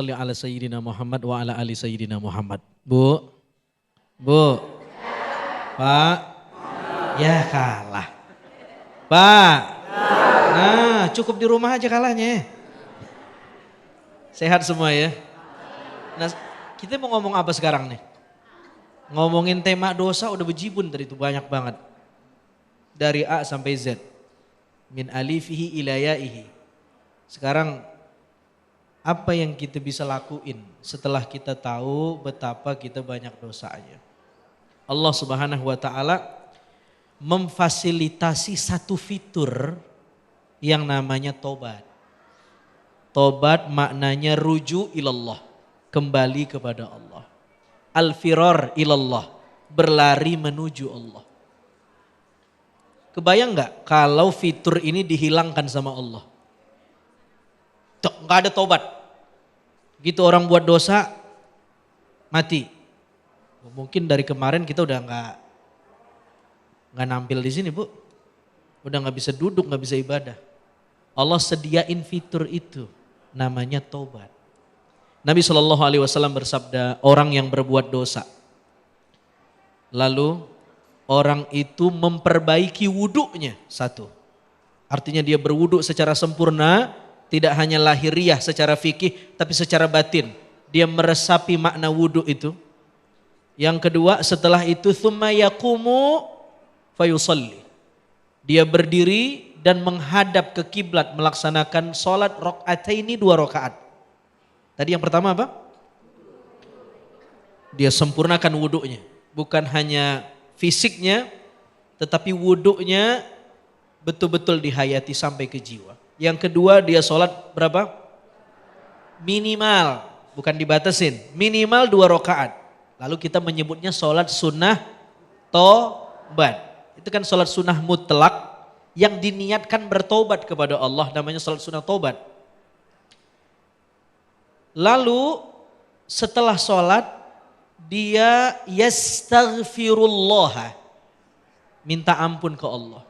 Shalli ala Sayyidina Muhammad wa ala ali Sayyidina Muhammad. Bu, Bu, Pak, ya kalah. Pak, nah cukup di rumah aja kalahnya. Sehat semua ya. Nah kita mau ngomong apa sekarang nih? Ngomongin tema dosa udah bejibun tadi itu banyak banget. Dari A sampai Z. Min alifihi ila yaihi. Sekarang apa yang kita bisa lakuin setelah kita tahu betapa kita banyak dosanya. Allah Subhanahu wa taala memfasilitasi satu fitur yang namanya tobat. Tobat maknanya ruju ilallah, kembali kepada Allah. Al-firar ilallah, berlari menuju Allah. Kebayang nggak kalau fitur ini dihilangkan sama Allah? Nggak ada tobat. Gitu orang buat dosa, mati. Mungkin dari kemarin kita udah nggak nampil di sini bu. Udah nggak bisa duduk, nggak bisa ibadah. Allah sediain fitur itu, namanya tobat. Nabi SAW bersabda, orang yang berbuat dosa. Lalu orang itu memperbaiki wuduknya, satu. Artinya dia berwuduk secara sempurna, tidak hanya lahiriah secara fikih, tapi secara batin. Dia meresapi makna wudhu itu. Yang kedua, setelah itu, thumma yaqumu fayusalli. Dia berdiri dan menghadap ke kiblat, melaksanakan sholat rakaataini 2 rakaat. Tadi yang pertama apa? Dia sempurnakan wudhunya. Bukan hanya fisiknya, tetapi wudhunya betul-betul dihayati sampai ke jiwa. Yang kedua dia sholat berapa? Minimal, bukan dibatasin. Minimal 2 rakaat. Lalu kita menyebutnya sholat sunnah tobat. Itu kan sholat sunnah mutlak yang diniatkan bertobat kepada Allah, namanya sholat sunnah tobat. Lalu setelah sholat dia yastaghfirullah, minta ampun ke Allah.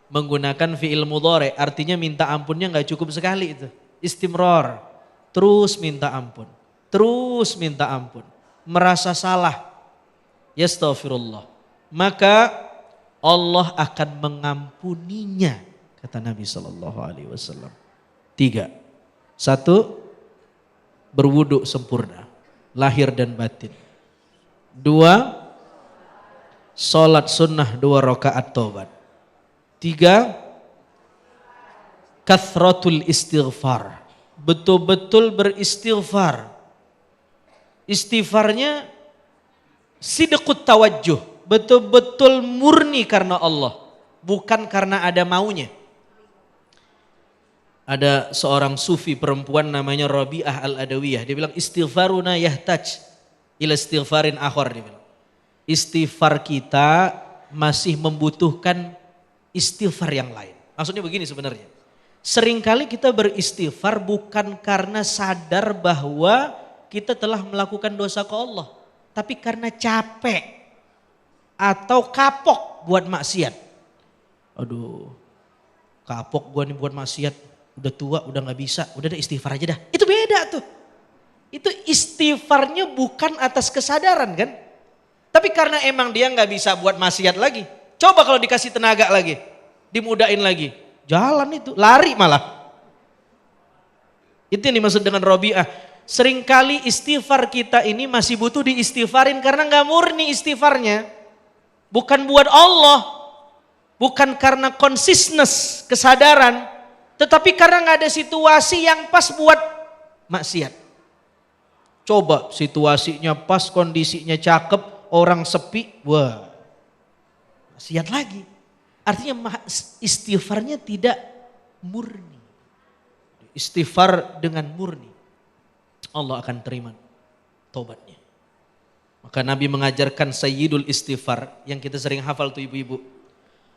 Menggunakan fi'il mudhari, artinya minta ampunnya nggak cukup sekali itu. Istimrar, terus minta ampun. Terus minta ampun. Merasa salah, yastaghfirullah. Maka Allah akan mengampuninya, kata Nabi SAW. 3. 1, berwudu sempurna, lahir dan batin. 2, sholat sunnah 2 rakaat tobat. 3, kathratul istighfar, betul-betul beristighfar. Istighfarnya sidqut tawajjuh, betul-betul murni karena Allah, bukan karena ada maunya. Ada seorang sufi perempuan namanya Rabi'ah al-Adawiyah, dia bilang istighfaruna yahtaj ila istighfarin akhar, dia bilang. Istighfar kita masih membutuhkan istighfar yang lain. Maksudnya begini sebenarnya. Seringkali kita beristighfar bukan karena sadar bahwa kita telah melakukan dosa ke Allah. Tapi karena capek atau kapok buat maksiat. Aduh, kapok gua nih buat maksiat. Udah tua, udah gak bisa. Udah deh istighfar aja dah. Itu beda tuh. Itu istighfarnya bukan atas kesadaran kan. Tapi karena emang dia gak bisa buat maksiat lagi. Coba kalau dikasih tenaga lagi, dimudain lagi, jalan itu, lari malah. Itu yang dimaksud dengan Rabi'ah. Seringkali istighfar kita ini masih butuh diistighfarin karena gak murni istighfarnya. Bukan buat Allah, bukan karena consciousness, kesadaran, tetapi karena gak ada situasi yang pas buat maksiat. Coba situasinya pas, kondisinya cakep, orang sepi, wah. Maksiat lagi. Artinya istighfarnya tidak murni. Istighfar dengan murni, Allah akan terima taubatnya. Maka Nabi mengajarkan sayyidul istighfar yang kita sering hafal tuh ibu-ibu.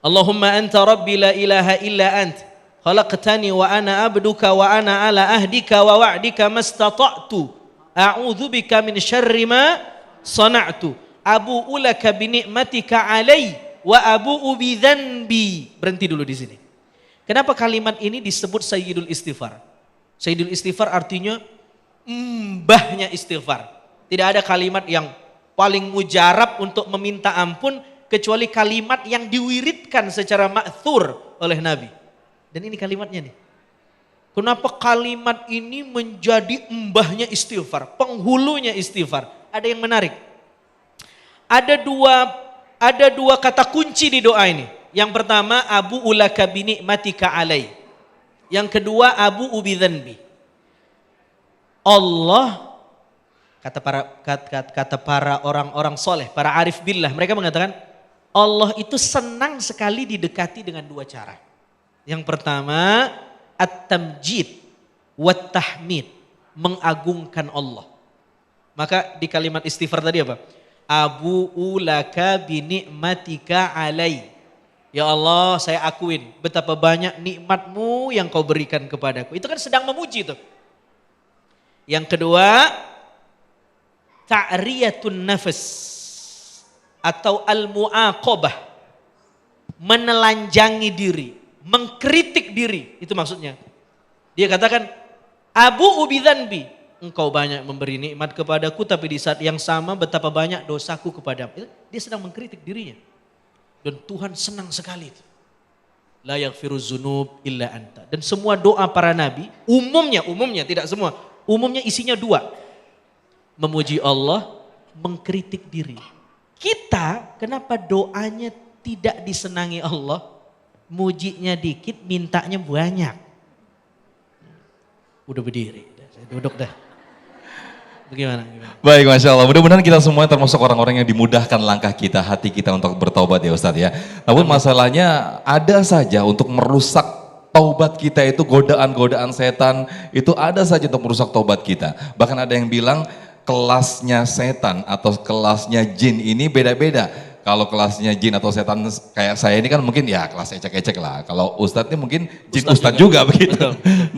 Allahumma anta rabbi la ilaha illa ant khalaqtani wa ana abduka wa ana ala ahdika wa wa'dika mastata'tu a'udzubika min syarri ma sana'tu abu'u laka bi ni'matika alai wa abu'u bidzanbi. Berhenti dulu di sini. Kenapa kalimat ini disebut sayyidul istighfar? Sayyidul istighfar artinya mbahnya istighfar. Tidak ada kalimat yang paling mujarab untuk meminta ampun kecuali kalimat yang diwiridkan secara ma'thur oleh Nabi. Dan ini kalimatnya nih. Kenapa kalimat ini menjadi mbahnya istighfar, penghulunya istighfar? Ada yang menarik. Ada dua kata kunci di doa ini. Yang pertama, Abu ulaka binikmatika alai. Yang kedua, Abu ubidzanbi. Allah, kata para orang-orang soleh, para arif billah, mereka mengatakan Allah itu senang sekali didekati dengan dua cara. Yang pertama, at-tamjid wat tahmid, mengagungkan Allah. Maka di kalimat istighfar tadi apa? Abu ulaka binikmatika alai. Ya Allah, saya akuin betapa banyak nikmatmu yang kau berikan kepadaku. Itu kan sedang memuji tuh. Yang kedua, ta'riyatun nafas atau al-mu'aqabah, menelanjangi diri, mengkritik diri, itu maksudnya. Dia katakan, Abu ubidzanbi, engkau banyak memberi nikmat kepadaku, tapi di saat yang sama betapa banyak dosaku kepadamu. Dia sedang mengkritik dirinya. Dan Tuhan senang sekali itu. La yaghfiruz dzunub illa anta. Dan semua doa para nabi, umumnya tidak semua, umumnya isinya dua. Memuji Allah, mengkritik diri. Kita kenapa doanya tidak disenangi Allah? Mujinya dikit, mintanya banyak. Udah berdiri, saya duduk dah. Bagaimana? Baik, Masya Allah. Mudah-mudahan kita semua termasuk orang-orang yang dimudahkan langkah kita, hati kita untuk bertaubat ya Ustadz ya. Namun masalahnya ada saja untuk merusak taubat kita itu, godaan-godaan setan itu ada saja untuk merusak taubat kita. Bahkan ada yang bilang kelasnya setan atau kelasnya jin ini beda-beda. Kalau kelasnya jin atau setan kayak saya ini kan mungkin ya kelas ecek-ecek lah. Kalau Ustadz ini mungkin jin Ustadz juga begitu.